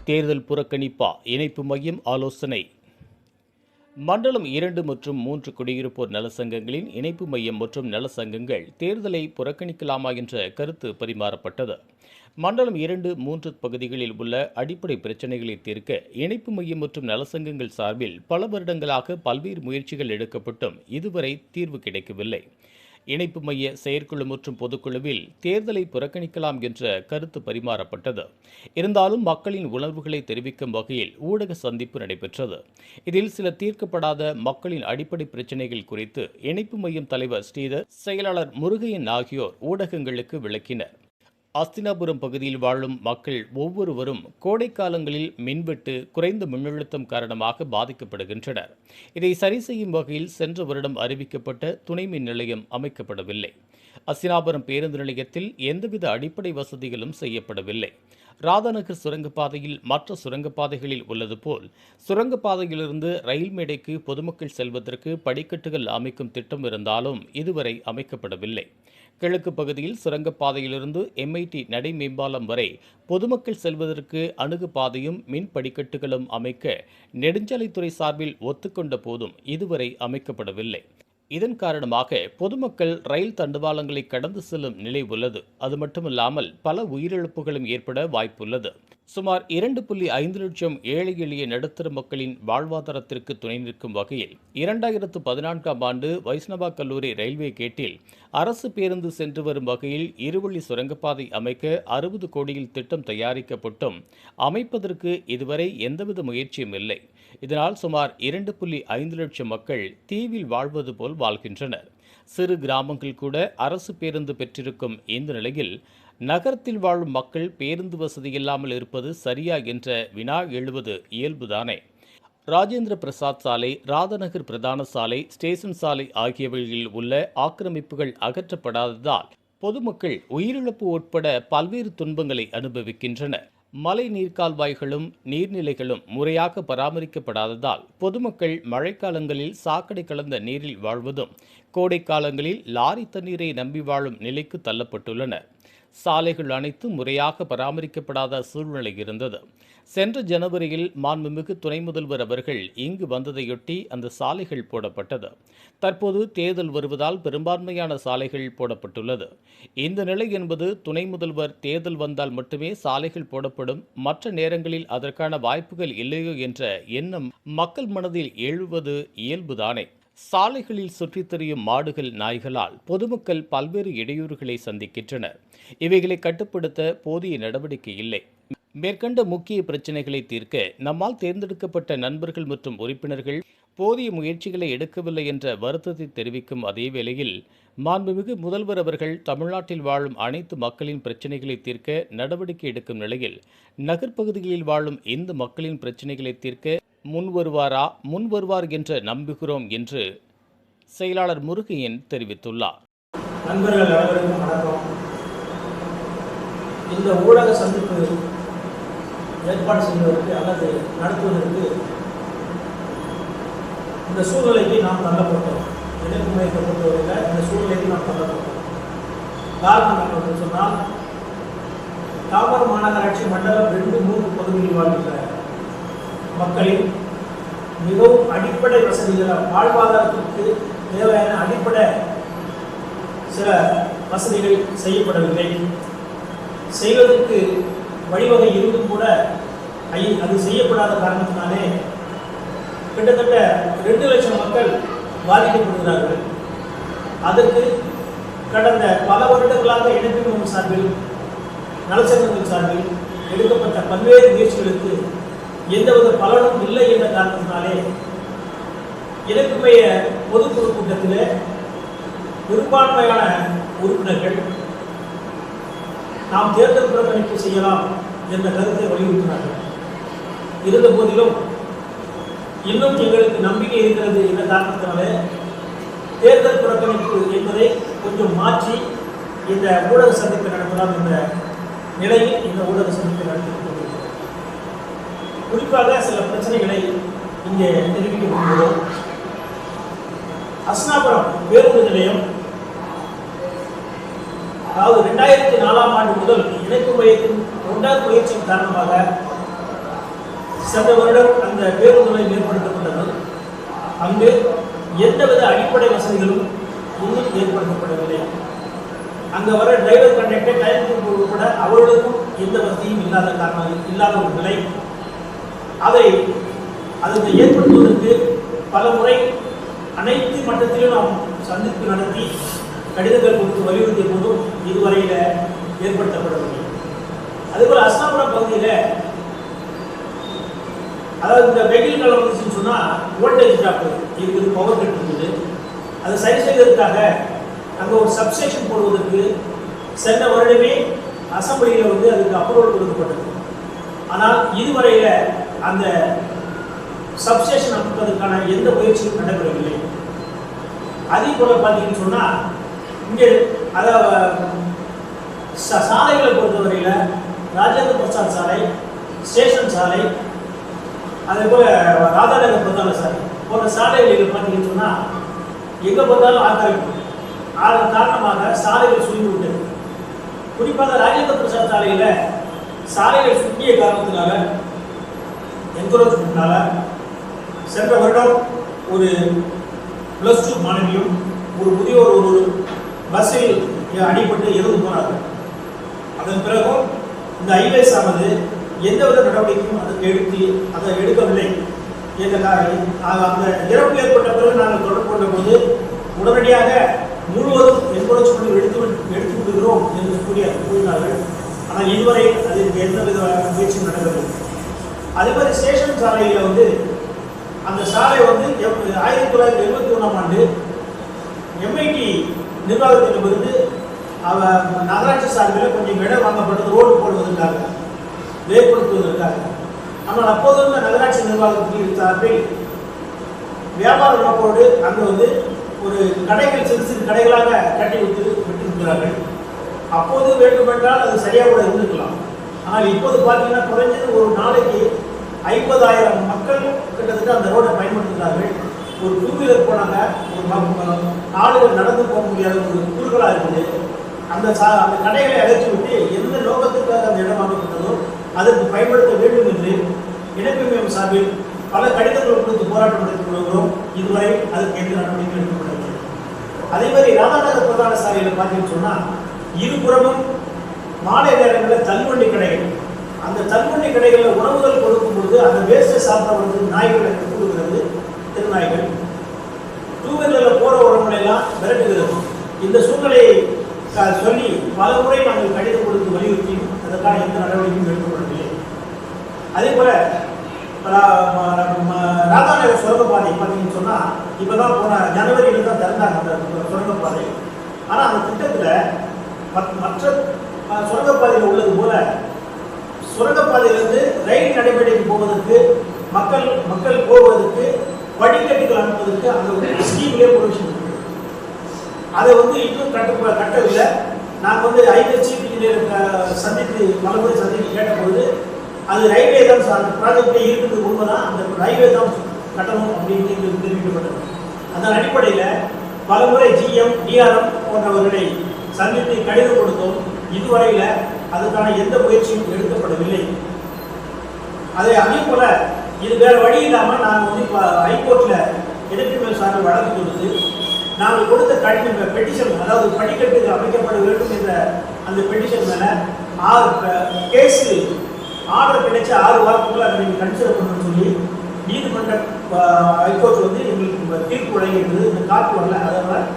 தேர்தல் புறக்கணிப்பா இணைப்பு மையம் ஆலோசனை. மண்டலம் 2 மற்றும் 3 குடியிருப்போர் நல சங்கங்களின் இணைப்பு மையம் மற்றும் நல சங்கங்கள் தேர்தலை புறக்கணிக்கலாமா என்ற கருத்து பரிமாறப்பட்டது. மண்டலம் 2, 3 பகுதிகளில் உள்ள அடிப்படை பிரச்சினைகளை தீர்க்க இணைப்பு மையம் மற்றும் நல சங்கங்கள் சார்பில் பல வருடங்களாக பல்வேறு முயற்சிகள் எடுக்கப்பட்டும் இதுவரை தீர்வு கிடைக்கவில்லை. இணைப்பு மைய செயற்குழு மற்றும் பொதுக்குழுவில் தேர்தலை புறக்கணிக்கலாம் என்ற கருத்து பரிமாறப்பட்டது. இருந்தாலும் மக்களின் உணர்வுகளை தெரிவிக்கும் வகையில் ஊடக சந்திப்பு நடைபெற்றது. இதில் சில தீர்க்கப்படாத மக்களின் அடிப்படை பிரச்சினைகள் குறித்து இணைப்பு மையம் தலைவர் ஸ்ரீதர், செயலாளர் முருகையன் ஆகியோர் ஊடகங்களுக்கு விளக்கினர். அஸ்தினாபுரம் பகுதியில் வாழும் மக்கள் ஒவ்வொருவரும் கோடை காலங்களில் மின்வெட்டு, குறைந்த மின்னழுத்தம் காரணமாக பாதிக்கப்படுகின்றனர். இதை சரி செய்யும் வகையில் சென்ற வருடம் அறிவிக்கப்பட்ட துணை மின் நிலையம் அமைக்கப்படவில்லை. அஸ்தினாபுரம் பேருந்து நிலையத்தில் எந்தவித அடிப்படை வசதிகளும் செய்யப்படவில்லை. ராதாநகர் சுரங்கப்பாதையில் மற்ற சுரங்கப்பாதைகளில் உள்ளது போல் சுரங்கப்பாதையிலிருந்து ரயில் மேடைக்கு பொதுமக்கள் செல்வதற்கு படிக்கட்டுகள் அமைக்கும் திட்டம் இருந்தாலும் இதுவரை அமைக்கப்படவில்லை. கிழக்கு பகுதியில் சுரங்கப்பாதையிலிருந்து MIT நடை மேம்பாலம் வரை பொதுமக்கள் செல்வதற்கு அணுகுபாதையும் மின் படிக்கட்டுகளும் அமைக்க நெடுஞ்சாலைத்துறை சார்பில் ஒத்துக்கொண்ட போதும் இதுவரை அமைக்கப்படவில்லை. இதன் காரணமாக பொதுமக்கள் ரயில் தண்டவாளங்களை கடந்து செல்லும் நிலை உள்ளது. அது மட்டுமல்லாமல் பல உயிரிழப்புகளும் ஏற்பட வாய்ப்புள்ளது. சுமார் 2.5 லட்சம் ஏழை எளிய நடுத்தர மக்களின் வாழ்வாதாரத்திற்கு துணை நிற்கும் வகையில் 2014ஆம் ஆண்டு வைஷ்ணவா கல்லூரி ரயில்வே கேட்டில் அரசு பேருந்து சென்று வரும் வகையில் இருவழி சுரங்கப்பாதை அமைக்க 60 கோடியில் திட்டம் தயாரிக்கப்பட்டும் அமைப்பதற்கு இதுவரை எந்தவித முயற்சியும் இல்லை. இதனால் சுமார் 2.5 லட்சம் மக்கள் தீவில் வாழ்வது போல் வாழ்கின்றனர். சிறு கிராமங்கள் கூட அரசு பேருந்து பெற்றிருக்கும் இந்த நிலையில் நகரத்தில் வாழும் மக்கள் பேருந்து வசதி இல்லாமல் இருப்பது சரியா என்ற வினா எழுவது இயல்புதானே. ராஜேந்திர பிரசாத் சாலை, ராதாநகர் பிரதான சாலை, ஸ்டேஷன் சாலை ஆகியவைகளில் உள்ள ஆக்கிரமிப்புகள் அகற்றப்படாததால் பொதுமக்கள் உயிரிழப்பு உட்பட பல்வேறு துன்பங்களை அனுபவிக்கின்றனர். மழை நீர்க்கால்வாய்களும் நீர்நிலைகளும் முறையாக பராமரிக்கப்படாததால் பொதுமக்கள் மழைக்காலங்களில் சாக்கடை கலந்த நீரில் வாழ்வதும் கோடை காலங்களில் லாரி தண்ணீரை நம்பி வாழும் நிலைக்கு தள்ளப்பட்டுள்ளனர். சாலைகள் அனைத்தும் முறையாக பராமரிக்கப்படாத சூழ்நிலை இருந்தது. சென்ற ஜனவரியில் மாண்புமிகு துணை முதல்வர் அவர்கள் இங்கு வந்ததையொட்டி அந்த சாலைகள் போடப்பட்டது. தற்போது தேர்தல் வருவதால் பெரும்பான்மையான சாலைகள் போடப்பட்டுள்ளது. இந்த நிலை என்பது துணை முதல்வர் தேர்தல் வந்தால் மட்டுமே சாலைகள் போடப்படும், மற்ற நேரங்களில் அதற்கான வாய்ப்புகள் இல்லையோ என்ற எண்ணம் மக்கள் மனதில் எழுவது இயல்புதானே. சாலைகளில் சுற்றித் திரியும் மாடுகள், நாய்களால் பொதுமக்கள் பல்வேறு இடையூறுகளை சந்திக்கின்றனர். இவைகளை கட்டுப்படுத்த போதிய நடவடிக்கை இல்லை. மேற்கண்ட முக்கிய பிரச்சினைகளை தீர்க்க நம்மால் தேர்ந்தெடுக்கப்பட்ட நண்பர்கள் மற்றும் உறுப்பினர்கள் போதிய முயற்சிகளை எடுக்கவில்லை என்ற வருத்தத்தை தெரிவிக்கும் அதே வேளையில் மாண்புமிகு முதல்வர் அவர்கள் தமிழ்நாட்டில் வாழும் அனைத்து மக்களின் பிரச்சினைகளை தீர்க்க நடவடிக்கை எடுக்கும் நிலையில் நகர்ப்பகுதிகளில் வாழும் இந்த மக்களின் பிரச்சினைகளை தீர்க்க முன்வருவார் என்று நம்புகிறோம் என்று செயலாளர் முருகையன் தெரிவித்துள்ளார். நண்பர்கள் அனைவருக்கும் வணக்கம். இந்த ஊடக சந்திப்பு ஏற்பாடு செய்வதற்கு அல்லது நடத்துவதற்கு இந்த சூழ்நிலைக்கு நாம் தள்ளப்பட்டோம். இணைப்பு மையத்தை பொறுத்தவரையில் இந்த சூழ்நிலைக்கு நாம் தள்ளப்பட்டோம். காரணம் என்னவென்று சொன்னால், தாம்பரம் மாநகராட்சி மண்டலம் 2, 3 பகுதியில் வாழ்கின்ற மக்களின் மிகவும் அடிப்படை வசதிகளை, வாழ்வாதாரத்திற்கு தேவையான அடிப்படை சில வசதிகள் செய்யப்படவில்லை. செய்வதற்கு வழிவகை இருந்தும் கூட அது செய்யப்படாத காரணத்தினாலே கிட்டத்தட்ட 2 லட்சம் மக்கள் பாதிக்கப்படுகிறார்கள். அதற்கு கடந்த பல வருடங்களாக இணைப்பு மையம் சார்பில், நலச்சங்கங்கள் சார்பில் எடுக்கப்பட்ட பல்வேறு முயற்சிகளுக்கு எந்தவித பலனும் இல்லை என்ற காரணத்தினாலே இணைப்பு மைய பொதுக்குழு கூட்டத்தில் பெரும்பான்மையான உறுப்பினர்கள் நாம் தேர்தல் புறக்கணிப்பு செய்யலாம் என்ற கருத்தை வலியுறுத்தினார்கள். இருந்த போதிலும் இன்னும் எங்களுக்கு நம்பிக்கை இருக்கிறது என்ற காரணத்தினாலே தேர்தல் புறக்கணிப்பு என்பதை கொஞ்சம் மாற்றி இந்த ஊடக சந்திப்பை நடத்தலாம் என்ற நிலையில் இந்த ஊடக சந்திப்பை நடத்தி குறிப்பாக சில பிரச்சனைகளை இங்கே தெரிவிக்க விரும்புகிறோம். அஸ்தினாபுரம் பேருந்து நிலையம், அதாவது 2004ஆம் ஆண்டு முதல் இணைப்பு மையத்தின் தொடர் முயற்சியின் காரணமாக சென்ற வருடம் அந்த பேருந்து நிலையம் ஏற்படுத்தப்பட்டது. அங்கு எந்தவித அடிப்படை வசதிகளும் இன்னும் ஏற்படுத்தப்படவில்லை. அங்கே வர டிரைவர் கண்டக்டர் டைம் கூட அவர்களுக்கும் எந்த வசதியும் இல்லாத ஒரு நிலை. அதை ஏற்படுத்துவதற்கு பல முறை அனைத்து மட்டத்திலும் நாம் சந்திப்பு நடத்தி கடிதங்கள் கொடுத்து வலியுறுத்திய போதும் இதுவரையில் ஏற்படுத்தப்படவில்லை. அதேபோல் அஸ்தாபுரம் பகுதியில் அதாவது இந்த வெயில் காலம் வந்துச்சுன்னு சொன்னால் வோல்டேஜ் ட்ராப் இருக்குது, பவர் கட் இருக்குது. அதை சரி செய்வதற்காக அங்கே ஒரு சப்ஸ்டேஷன் போடுவதற்கு சென்ற வருடமே அசம்பிளியில் அதுக்கு அப்ரூவல் கொடுக்கப்பட்டது. ஆனால் இதுவரையில் அந்த சப்ஸ்டேஷன் அமைப்பதற்கான எந்த முயற்சியும் நடைபெறவில்லை. அதே போல் பார்த்தீங்கன்னு சொன்னால் இங்கே அதாவது சாலைகளை பொறுத்தவரையில் ராஜேந்திர பிரசாத் சாலை, ஸ்டேஷன் சாலை, அதே போல் ராதாநகர் பிரதான சாலை போன்ற சாலைகளில் பார்த்தீங்கன்னு சொன்னால் எங்கே பார்த்தாலும் ஆக்கிரமிப்பு. அதன் காரணமாக சாலைகள் சுருங்கி விட்டது. குறிப்பாக ராஜேந்திர பிரசாத் சாலையில் சாலைகள் சுருங்கிய காரணத்தினால என்கரேஜ்மெண்ட்னால சென்ற வருடம் ஒரு +2 மாணவியும் ஒரு முதியோர் ஒரு பஸ்ஸில் அடிபட்டு இறந்து போனார்கள். அதன் பிறகும் இந்த ஹைவேஸ் ஆனது எந்தவித நடவடிக்கையும் அதை எடுக்கவில்லை. அந்த இறப்பு ஏற்பட்ட பிறகு நாங்கள் தொடர்பு கொண்ட போது உடனடியாக முழுவதும் என்கரேஜ்மெண்ட் எடுத்து விடுகிறோம் என்று கூறினார்கள். ஆனால் இதுவரை அதற்கு எந்தவித முயற்சியும் நடக்கவில்லை. அதே மாதிரி ஸ்டேஷன் சாலையில் அந்த சாலை 1971ஆம் ஆண்டு MIT நிர்வாகத்திடமிருந்து நகராட்சி சார்பில் கொஞ்சம் இடம் வாங்கப்பட்டது ரோடு போடுவதற்காக, ஏற்படுத்துவதற்காக. ஆனால் அப்போது இருந்த நகராட்சி நிர்வாகத்தின் சார்பில் வியாபார நோக்கோடு அங்கு ஒரு கடைகள் சிறு சிறு கடைகளாக கட்டி விட்டிருக்கிறார்கள். அப்போது வேண்டுமென்றால் அது சரியாக கூட இருந்திருக்கலாம். ஆனால் இப்போது பார்த்தீங்கன்னா குறைஞ்சது ஒரு நாளைக்கு 50,000 மக்கள் கிட்டத்தட்ட அந்த ரோடை பயன்படுத்துகிறார்கள். ஒரு 2 வீலர் போனாங்க, ஒரு ஆளுகள் நடந்து போக முடியாத ஒரு குறுகலாக இருக்குது. அந்த கடைகளை அழைச்சி விட்டு எந்த நோக்கத்திற்காக அந்த இடம் வாங்கப்பட்டதோ அதற்கு பயன்படுத்த வேண்டும் என்று இணைப்பு சார்பில் பல கடிதங்கள் கொடுத்து போராட்டம் நடத்தி வருகிறோம். இதுவரை அதுக்கு எந்த நடவடிக்கை எடுக்கப்படவில்லை. அதே மாதிரி ராதாநகர் பிரதான சாலையில் பார்த்தீங்கன்னு சொன்னால் இருபுறமும் மாலை நேரங்களில் தள்ளுவண்டி கடைகள், அந்த தள்ளுவண்டி கடைகளில் உணவுகள் கொடுக்கும் பொழுது அந்த வேஸ்ட்டை சாப்பிட நாய்களை கூடுகிறது. திருநாய்கள் 2 வீலரில் போகிற உடம்புலாம் விரட்டுகிறது. இந்த சூழ்நிலையை சொல்லி பல முறை நாங்கள் கடிதம் கொடுத்து வலியுறுத்தி அதற்கான எந்த நடவடிக்கையும் எடுக்கப்படவில்லை. அதே போல ராதாநகர் சுரங்கப்பாதை பார்த்தீங்கன்னு சொன்னால் இப்போ தான் போன ஜனவரியில் தான் திறந்தாங்க அந்த சுரங்கப்பாதை. ஆனால் அந்த திட்டத்தில் மற்ற சுரங்கப்பாதையில் உள்ளது போல சுரங்கப்பாதையிலிருந்து ரயில் நடைமுறைக்கு போவதற்கு மக்கள் போவதற்கு வடிகட்டிகள் அனுப்புவதற்கு அந்த ஸ்கீம்லேயே ப்ரொவிஷன் இருக்குது. அதை இன்னும் கட்டவில்லை. நாங்கள் ஹைவே சீஃப் இன்ஜினியர் சந்தித்து பலமுறை கேட்டபோது அது ரயில்வே தான் அந்த ப்ராஜெக்டே இருக்குது, உண்மைதான், அந்த ரயில்வே தான் கட்டணும் அப்படின்னு எங்களுக்கு தெரிவிக்கப்பட்டது. அதன் அடிப்படையில் பலமுறை GM, DRM போன்றவர்களை சந்தித்து கடிதம் கொடுத்தோம். இதுவரையில் அதுக்கான எந்த முயற்சியும் எடுக்கப்படவில்லை. அதே போல இது வேறு வழி இல்லாமல் நாங்கள் இப்போ ஹைகோர்ட்டில் எதிர்ப்பு சார்பில் வழக்கு கொடுத்து நாங்கள் கொடுத்த பெட்டிஷன், அதாவது படிக்கட்டு அமைக்கப்பட வேண்டும் என்ற அந்த பெட்டிஷன் மேலே 6 கேஸு ஆர்டர் கிடைச்ச 6 வாரத்துக்குள்ள அதை நீங்கள் கன்சிடர் பண்ணணும்னு சொல்லி நீதிமன்ற ஹைகோர்ட் எங்களுக்கு தீர்ப்பு வழங்கியிருந்தது. இந்த காற்று வரல, அதனால்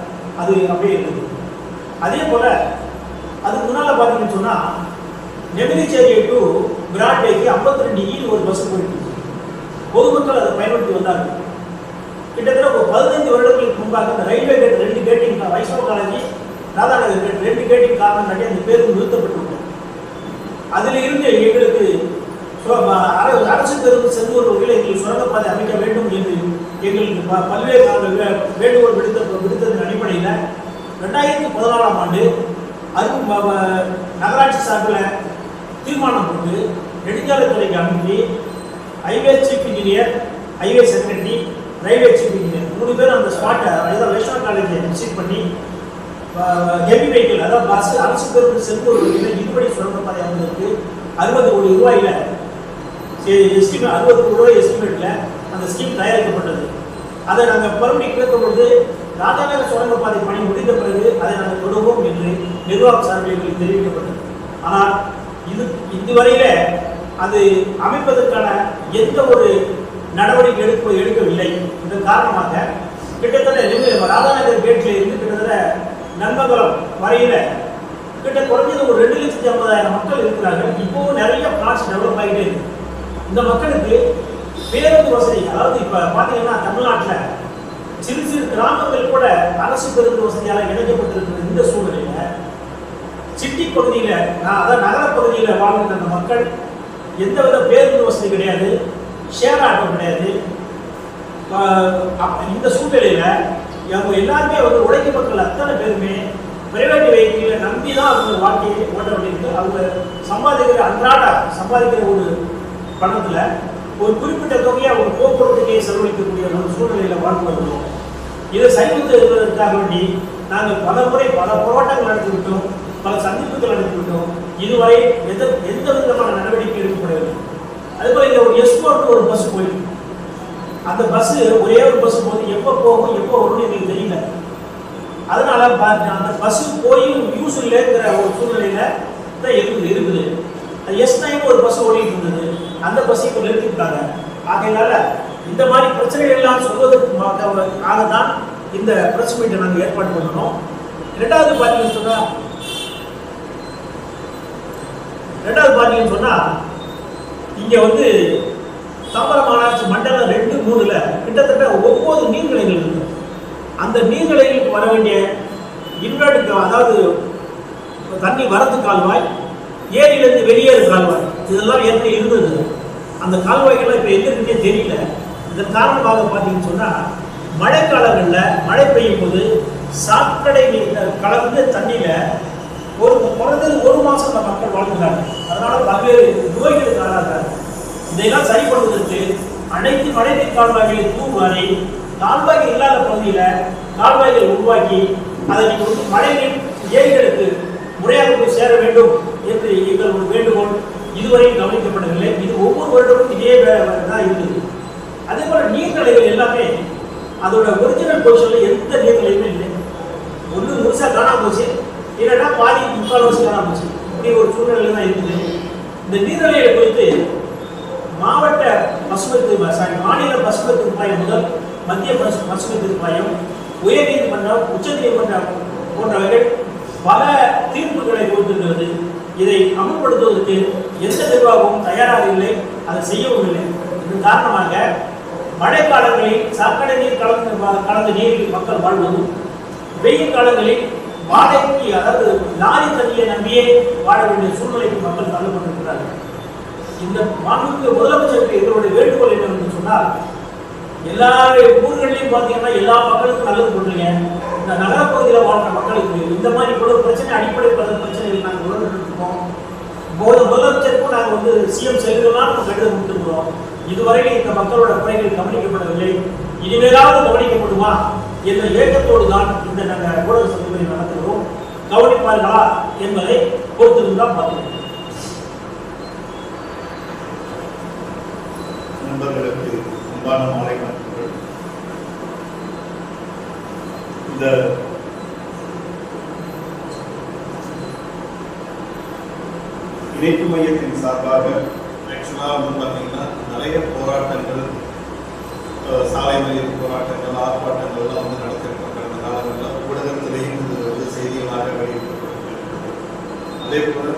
அது அப்படியே இருக்குது. அதே போல் அதுக்கு முன்னால் பார்த்தீங்கன்னு சொன்னால் நெமிலிச்சேரி டு பிராட்வேக்கு 52E ஒரு பஸ் போயிட்டு பொதுமக்கள் அதை பயன்படுத்தி வந்தாங்க. கிட்டத்தட்ட ஒரு 15 வருடங்களுக்கு முன்பாக அந்த ரயில்வே கேட் 2 கேட்டிங் வைஷ்ணவ காலேஜ் ராதாநகர் கேட் 2 கேட்டிங் காரணம் காட்டி அந்த பேருந்து நிறுத்தப்பட்டிருக்கும். அதில் இருந்து எங்களுக்கு அரசு பேருந்து செந்தூர் வகையில் எங்களுக்கு சுரங்கப்பாதை அமைக்க வேண்டும் என்று எங்களுக்கு பல்வேறு வேண்டுகோள் விடுத்ததன் அடிப்படையில் 2014ஆம் ஆண்டு நகராட்சி சார்பில் தீர்மானம் போட்டு நெடுஞ்சாலைத்துறைக்கு அனுப்பி highway chief engineer, highway secretary, railway chief engineer 3 பேர் அந்த ஸ்பாட்டை அதாவது வைஷ்ணவ காலேஜை விசிட் பண்ணி ஹெவி வெஹிக்கிள் அதாவது பஸ் அரசு பேருந்து செந்தூர் வகையில் இதுபடி சுரங்கப்பாதை அமைவதற்கு 60 கோடி ரூபாயில் எஸ்டிமேட் 60 கோடி ரூபாய் எஸ்டிமேட்டில் அந்த ஸ்கீம் தயாரிக்கப்பட்டது. அதை நாங்கள் பர்மிட் கேட்கும் பொழுது ராஜாநகர் சுரங்கப்பாதை பணி முடிந்த பிறகு அதை நாங்கள் தொடர்வோம் என்று நிர்வாக சார்பில் எங்களுக்கு தெரிவிக்கப்பட்டது. ஆனால் இதுவரையில அது அமைப்பதற்கான எந்த ஒரு நடவடிக்கை எடுக்கவில்லை. இதன் காரணமாக கிட்டத்தட்ட ராஜாநகர் கேட்டில் இருந்து கிட்டத்தட்ட நண்பகலம் வரையில குறைஞ்சது ஒரு 2,50,000 மக்கள் இருக்கிறார்கள். இப்போவும் நிறைய பிளாட்ஸ் டெவலப் ஆகிட்டே இருக்கு. இந்த மக்களுக்கு பேருந்து வசதி, அதாவது இப்போ பார்த்தீங்கன்னா தமிழ்நாட்டில் சிறு சிறு கிராமங்கள் கூட அரசு பேருந்து வசதியால் இணைக்கப்பட்டிருக்கிற இந்த சூழ்நிலையில் சிட்டி பகுதியில், அதாவது நகரப்பகுதியில் வாழ்கின்ற அந்த மக்கள் எந்தவித பேருந்து வசதி கிடையாது, ஷேர் ஆட்டோ கிடையாது. இந்த சூழ்நிலையில் அவங்க எல்லாருமே வந்து உழைக்கும் மக்கள் அத்தனை பேருமே பிரைவேட் வெஹிக்கிளை நம்பி தான் அவங்க வாழ்க்கையை ஓட்ட வேண்டியிருக்கு. அவங்க சம்பாதிக்கிற ஒரு பணத்தில் ஒரு குறிப்பிட்ட தொகையை அவங்க போக்குவரத்துக்கே செலவழிக்கக்கூடிய ஒரு சூழ்நிலையில் வாழ்ந்து வருகிறோம். இதை செய்வதற்காக வேண்டி நாங்கள் பல போராட்டங்கள் நடத்திவிட்டோம், பல சந்திப்புகள் நடத்திவிட்டோம். இதுவரை எந்த விதமான நடவடிக்கை எடுக்கப்படவில்லை. அதுபோல் இந்த ஒரு எஸ்போர்ட் ஒரு பஸ் போயிருக்கு. அந்த பஸ் ஒரே ஒரு பஸ் போது எப்போ போகும் எப்போ வரும்னு எங்களுக்கு தெரியல. அதனால அந்த பஸ் போயும் யூஸ் இல்லைங்கிற ஒரு சூழ்நிலையில தான் இருக்குது. S9 ஒரு பஸ் ஓடிட்டு இருந்தது, அந்த பஸ்ஸை இப்போ நிறுத்திவிட்டாங்க. ஆகையினால இந்த மாதிரி பிரச்சனைகள் எல்லாம் சொல்வதற்காக தான் இந்த பிரஸ் மீட்டை நாங்கள் ஏற்பாடு பண்ணணும். ரெண்டாவது பார்த்தீங்கன்னு சொன்னா இங்க வந்து தாம்பரம் மாநகராட்சி மண்டலம் 2, 3ல கிட்டத்தட்ட 9 நீர்நிலைகள் இருக்கு. அந்த நீர்நிலைகளுக்கு வர வேண்டிய இன்வெர்ட், அதாவது தண்ணி வரத்து கால்வாய், ஏரியிலிருந்து வெளியேறு கால்வாய், இதெல்லாம் ஏற்கனவே இருந்தது. அந்த கால்வாய்கள்லாம் இப்போ எங்க இருக்குன்னே தெரியல. இதன் காரணமாக பார்த்தீங்கன்னு சொன்னால் மழைக்காலங்களில் மழை பெய்யும் போது சாக்கடை கலந்து தண்ணியில் குறைந்தது 1 மாதம் அந்த மக்கள் வாழ்கிறாங்க. அதனால பல்வேறு நோய்களுக்கு ஆளாகிறாங்க. இதையெல்லாம் சரி பண்ணுவதற்கு அனைத்து மழைநீர் கால்வாய்களை தூர்வாரி கால்வாய்கள் இல்லாத பகுதியில் கால்வாய்கள் உருவாக்கி அதை நீங்கள் மழைநீர் ஏரிகளுக்கு முறையாக போய் சேர வேண்டும் என்று எங்கள் ஒரு வேண்டுகோள் இதுவரையும் கவனிக்கப்படவில்லை. இது ஒவ்வொரு வருடமும் இதே தான் இருக்குது. அதே போல நீர்நிலைகள் எல்லாமே அதோட ஒரிஜினல் பொசிஷன்ல எந்த நீர்நிலையுமே இல்லை. ஒன்று முழுசா காணாம போச்சு, இல்லைன்னா பாதி முக்கால்வாசி காணாம போச்சு. இப்படி ஒரு சூழ்நிலை தான் இருக்குது. இந்த நீர்நிலைகளை குறித்து மாநில பசுமை தீர்ப்பாயம் முதல் மத்திய பசுமை தீர்ப்பாயம், உயர்நீதிமன்றம், உச்சநீதிமன்றம் போன்றவைகள் பல தீர்ப்புகளை கொடுத்திருக்கிறது. இதை அமல்படுத்துவதற்கு எந்த நிர்வாகமும் தயாராக இல்லை, அதை செய்யவும் இல்லை. இதன் காரணமாக மழைக்காலங்களில் சாக்கடை நீர் கலந்த நீரில் மக்கள் வாழ்வதும், வெயில் காலங்களில் வாடகைக்கு, அதாவது லாரி தண்ணியை நம்பியே வாழ வேண்டிய சூழ்நிலைக்கு மக்கள் தள்ளப்பட்டிருக்கிறார்கள். இந்த மாண்புமிகு முதலமைச்சருக்கு எங்களுடைய வேண்டுகோள் என்னவென்று சொன்னால், எல்லா ஊர்களிலையும் பார்த்தீங்கன்னா எல்லா மக்களுக்கும் நல்லது பண்ணுறீங்க. இந்த நகரப்பகுதியில் வாழ்ற மக்களுக்கு இந்த மாதிரி இவ்வளவு பிரச்சனை, அடிப்படை பிரச்சனைகள் நாங்கள் உணர்ந்துட்டு இருக்கோம். முதலமைச்சருக்கும் நாங்கள் வந்து சிஎம் செல்லுலாம் நம்ம கடிதம் கொடுத்துருக்கிறோம். இதுவரையில் இந்த மக்களோட குறைகள் கவனிக்கப்படவில்லை. இனிமேலாவது கவனிக்கப்படுமா என்ற ஏக்கத்தோடு தான் இந்த நாங்கள் ஊடக சந்திப்பை நடத்துகிறோம். கவனிப்பார்களா என்பதை பொறுத்திருந்தான் பார்க்கிறோம். நண்பர்களுக்கு அன்பான மாலை வணக்கங்கள். இந்த இணைப்பு மையத்தின் சார்பாக ஆக்சுவலாக வந்து பார்த்தீங்கன்னா நிறைய போராட்டங்கள், சாலை மறியல் போராட்டங்கள், ஆர்ப்பாட்டங்கள்லாம் வந்து நடத்திருக்கோம். கடந்த காலங்களில் ஊடகத்திலேயும் இது வந்து செய்திகளாக வெளியிடப்பட்டிருக்கிறது. அதே போல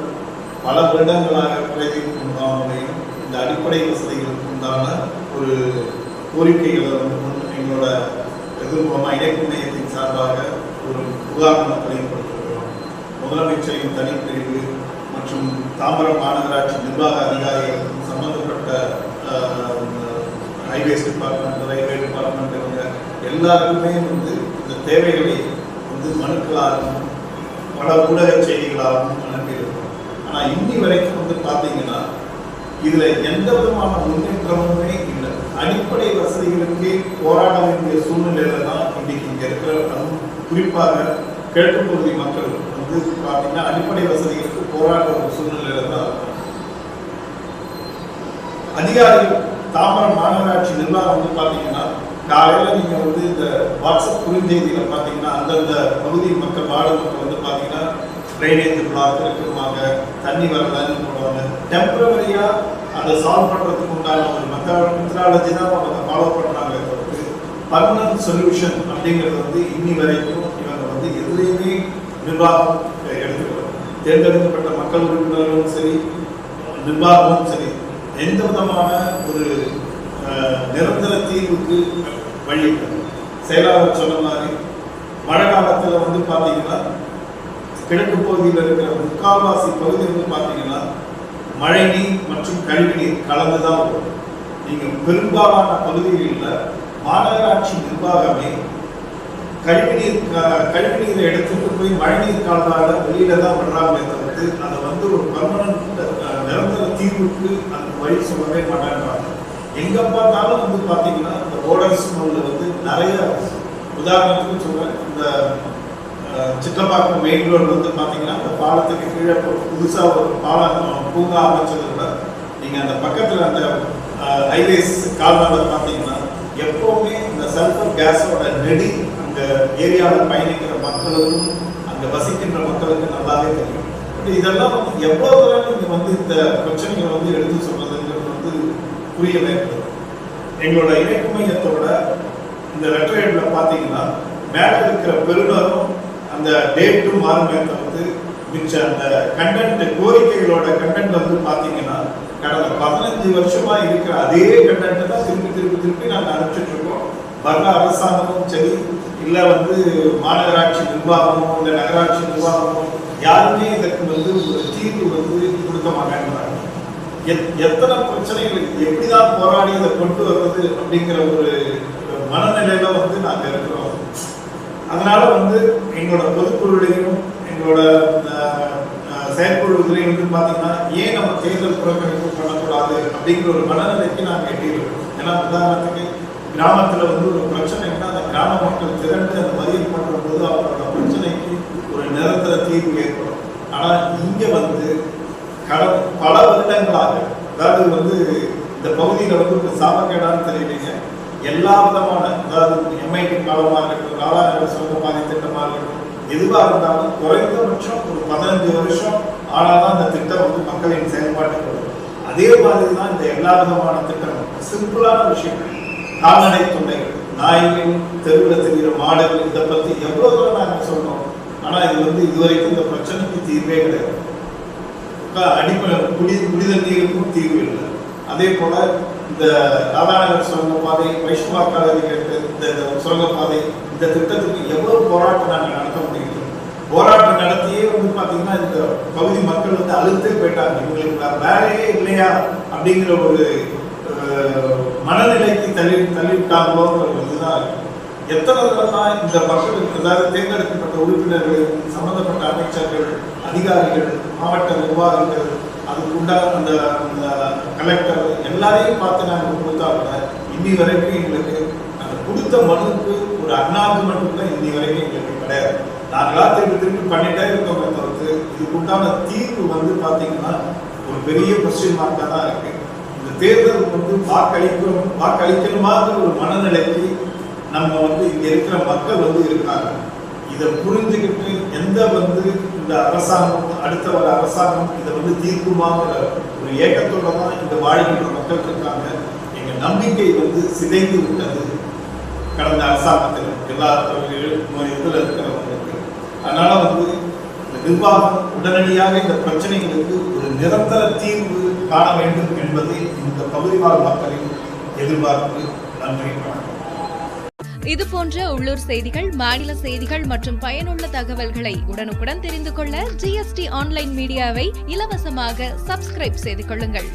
பல வருடங்களாக குறைதீர்ப்பு முகாமையும் இந்த அடிப்படை வசதிகளுக்கு உண்டான ஒரு கோரிக்கைகளை வந்து எங்களோட எதிர்ப்புறமாக இணைப்பு மையத்தின் சார்பாக ஒரு புகார் தெளிவுபடுத்திருக்கிறோம். முதலமைச்சரின் தனிப்பிரிவு மற்றும் தாம்பரம் மாநகராட்சி நிர்வாக அதிகாரிகளுக்கும் சம்பந்தப்பட்ட ஹைவேஸ் டிபார்ட்மெண்ட், ரயில்வே டிபார்ட்மெண்ட் இவங்க எல்லாருக்குமே வந்து இந்த தேவைகளை வந்து மனுக்களாகவும் பல ஊடக செய்திகளாகவும் அனுப்பியிருக்கிறோம். ஆனால் இன்னி வரைக்கும் வந்து பார்த்தீங்கன்னா இதில் எந்த விதமான முன்னேற்றமுமே இல்லை. அடிப்படை வசதிகளுக்கு போராட வேண்டிய சூழ்நிலையில தான் இன்னைக்கு இங்கே இருக்கிற, குறிப்பாக கிழக்கு பகுதி மக்கள் வந்து பார்த்தீங்கன்னா அடிப்படை வசதிகளுக்கு போராடுற ஒரு சூழ்நிலையில தான் அதிகாரிகள் தாம்பரம் மாநகராட்சி நிர்வாகம் வந்து பார்த்தீங்கன்னா காலையில் நீங்கள் வந்து இந்த வாட்ஸ்அப் குறுஞ்செய்தியில் பார்த்தீங்கன்னா அந்தந்த பகுதி மக்கள் வார்டு மக்கள் வந்து பார்த்தீங்கன்னா ட்ரைனேஜ் பிளாக் இருக்குமாங்க, தண்ணி வரலன்னு போடுவாங்க. டெம்பரவரியாக அதை சால்வ் பண்ணுறதுக்கு உண்டான ஒரு மெத்தடாலஜி தான் அவங்க ஃபாலோ பண்ணுறாங்க. பர்மனன்ட் சொல்யூஷன் அப்படிங்கிறது வந்து இன்னி வரைக்கும் இவங்க வந்து எதுலேயுமே நிர்வாகம் எடுத்துக்கிறோம். தேர்ந்தெடுக்கப்பட்ட மக்கள் உறுப்பினர்களும் சரி, நிர்வாகமும் சரி, எந்த விதமான ஒரு நிரந்தர தீர்வுக்கு வழி. செயலாளர் சொன்ன மாதிரி மழை காலத்தில் வந்து பார்த்தீங்கன்னா கிழக்கு பகுதியில் இருக்கிற முக்கால்வாசி பகுதி வந்து பார்த்தீங்கன்னா மழை நீர் மற்றும் கழிவு நீர் கலந்து தான் வரும். நீங்கள் பெரும்பாலான பகுதிகளில் மாநகராட்சி நிர்வாகமே கழிவு நீரை எடுத்துட்டு போய் மழைநீர் கால்வாயில வெளியில தான் விடுறாங்களே தவிர்த்து அதை வந்து ஒரு பர்மனன்ட் நிரந்தர தீர்வுக்கு அந்த வழி சொல்லவே மாட்டேன்றாங்க. எங்க பார்த்தாலும் வந்து பார்த்தீங்கன்னா இந்த ஓடர்ஸ் வந்து நிறைய உதாரணத்துக்கு சொல்றேன். இந்த சிற்றப்பாக்கம் மெயின் ரோடு வந்து பார்த்தீங்கன்னா அந்த பாலத்துக்கு கீழே புதுசாக ஒரு பூங்கா அமைச்சதுல நீங்கள் அந்த பக்கத்தில் அந்த ஹைவேஸ் கால்வாயில் பார்த்தீங்கன்னா எப்போவுமே இந்த சல்ஃபர் கேஸோட நெடி அந்த ஏரியாவில் பயணிக்கிற மக்களுக்கும் அங்கே வசிக்கின்ற மக்களுக்கு நல்லாவே தெரியும். பட் இதெல்லாம் வந்து எவ்வளோ தூரம் நீங்கள் வந்து இந்த பிரச்சனைகளை வந்து எடுத்து சொல்றதுங்கிறது வந்து புரியவே இருக்குது. எங்களோட இணைப்பு மையத்தோட இந்த லெட்டர் பார்த்தீங்கன்னா மேலே இருக்கிற பெருநரும் அந்த டேட்டும் மாறுமே தவிர்த்து மிச்ச அந்த கண்டென்ட் கோரிக்கைகளோட கண்டென்ட் வந்து பார்த்தீங்கன்னா கடந்த 15 வருஷமா இருக்கிற அதே கண்டென்ட்டை தான் திருப்பி நாங்கள் அனுப்பிச்சுட்டு இருக்கோம். வர்ற அரசாங்கமும் சரி, இல்லை வந்து மாநகராட்சி நிர்வாகமோ இல்லை நகராட்சி நிர்வாகமோ யாருமே இதற்கு வந்து ஒரு தீர்வு வந்து கொடுக்க மாட்டேங்கிறாங்க. எத்தனை பிரச்சனைகளுக்கு எப்படிதான் போராடி அதை கொண்டு வருவது அப்படிங்கிற ஒரு மனநிலையில வந்து நாங்கள் இருக்கிறோம். அதனால வந்து எங்களோட பொதுக்குழுலையும் எங்களோட செயற்குழுவிலையும் வந்து பார்த்தீங்கன்னா ஏன் நம்ம தேர்தல் புறக்கணிப்பு பண்ணக்கூடாது அப்படிங்கிற ஒரு மனநிலைக்கு நாங்கள் எட்டியிருக்கோம். ஏன்னா உதாரணத்துக்கு கிராமத்தில் வந்து ஒரு பிரச்சனைன்னா அந்த கிராம மக்கள் திரண்டு அந்த மறியல் பண்ணுற போது அவங்களோட பிரச்சனைக்கு ஒரு நிரந்தர தீர்வு ஏற்படும். ஆனால் இங்கே வந்து பல வருடங்களாக, அதாவது வந்து இந்த பகுதியில் வந்து ஒரு சாபக்கேடான்னு தெரியலைங்க, எல்லா விதமான, அதாவது எம்ஐடி காலமாக இருக்கட்டும், ராதாநகர் சுரங்கப்பாதை திட்டமாக இருக்கட்டும், எதுவாக இருந்தாலும் குறைந்தபட்சம் ஒரு 15 வருஷம் ஆனால் தான் அந்த திட்டம் வந்து மக்களின் செயல்பாட்டுக்கு வரும். அதே மாதிரி தான் இந்த எல்லா விதமான திட்டமும் சிம்பிளான விஷயங்கள், கால்நடை தொண்டைகள், நாய்கள், தெருவில் தெரிகிற மாடுகள், இதை பற்றி எவ்வளோ தூரம் நாங்கள் சொன்னோம். ஆனால் இது வந்து இதுவரைக்கும் இந்த பிரச்சனைக்கு தீர்வே கிடையாது. அடிப்படை குடித நீருக்கும் தீர்வு இல்லை. அதே போல இந்த ராதாநகர் சுரங்கப்பாதை, வைஷ்ணவா காலேஜ் இந்த சுரங்கப்பாதை, இந்த திட்டத்துக்கு எவ்வளவு போராட்டம் நாங்கள் நடத்த முடியும். போராட்டம் நடத்தியே வந்து பார்த்தீங்கன்னா இந்த பகுதி மக்கள் வந்து அழுத்தே போயிட்டாங்க. இவங்களுக்கு வேலையே இல்லையா அப்படிங்கிற ஒரு மனநிலைக்கு தள்ளிவிட்டாங்களோங்கிற ஒரு இதுதான். எத்தனை தான் இந்த மக்களுக்கு, அதாவது தேர்ந்தெடுக்கப்பட்ட உறுப்பினர்கள், சம்பந்தப்பட்ட அமைச்சர்கள், அதிகாரிகள், மாவட்ட நிர்வாகிகள், அதுக்குண்டான அந்த கலெக்டர் எல்லாரையும் பார்த்து நாங்கள் கொடுத்தா கூட இன்னி வரைக்கும் எங்களுக்கு அந்த கொடுத்த மனுக்கு ஒரு அக்னாலஜ்மெண்ட் கூட இன்னி வரைக்கும் எங்களுக்கு கிடையாது. நாங்களா திருப்பி பண்ணிட்டே இருக்கோமே தவிர்த்து இதுக்குண்டான தீர்வு வந்து பார்த்தீங்கன்னா ஒரு பெரிய கொஸ்டின் மார்க்காக தான் இருக்கு. இந்த தேர்தல் வந்து வாக்களிக்கணுமாங்கிற ஒரு மனநிலைக்கு நம்ம வந்து இங்க இருக்கிற மக்கள் வந்து இருக்காங்க. இதை புரிஞ்சுக்கிட்டு எந்த வந்து இந்த அரசாங்கம், அடுத்த வர அரசாங்கம் இதை வந்து தீர்க்குமாங்கிற ஒரு ஏக்கத்தோட தான் இந்த வாழ்கின்ற மக்கள் இருக்காங்க. எங்க நம்பிக்கை வந்து சிதைந்து விட்டது கடந்த அரசாங்கத்தில் எல்லா இதில் இருக்கிறவங்களுக்கு. அதனால வந்து இந்த நிர்வாகம் உடனடியாக இந்த பிரச்சனைகளுக்கு ஒரு நிரந்தர தீர்வு காண வேண்டும் என்பது இந்த பகுதிவாழ் மக்களின் எதிர்பார்ப்பு. நன்றி, வணக்கம். இது போன்ற உள்ளூர் செய்திகள், மாநில செய்திகள் மற்றும் பயனுள்ள தகவல்களை உடனுக்குடன் தெரிந்து கொள்ள GST ஆன்லைன் மீடியாவை இலவசமாக சப்ஸ்கிரைப் செய்து கொள்ளுங்கள்.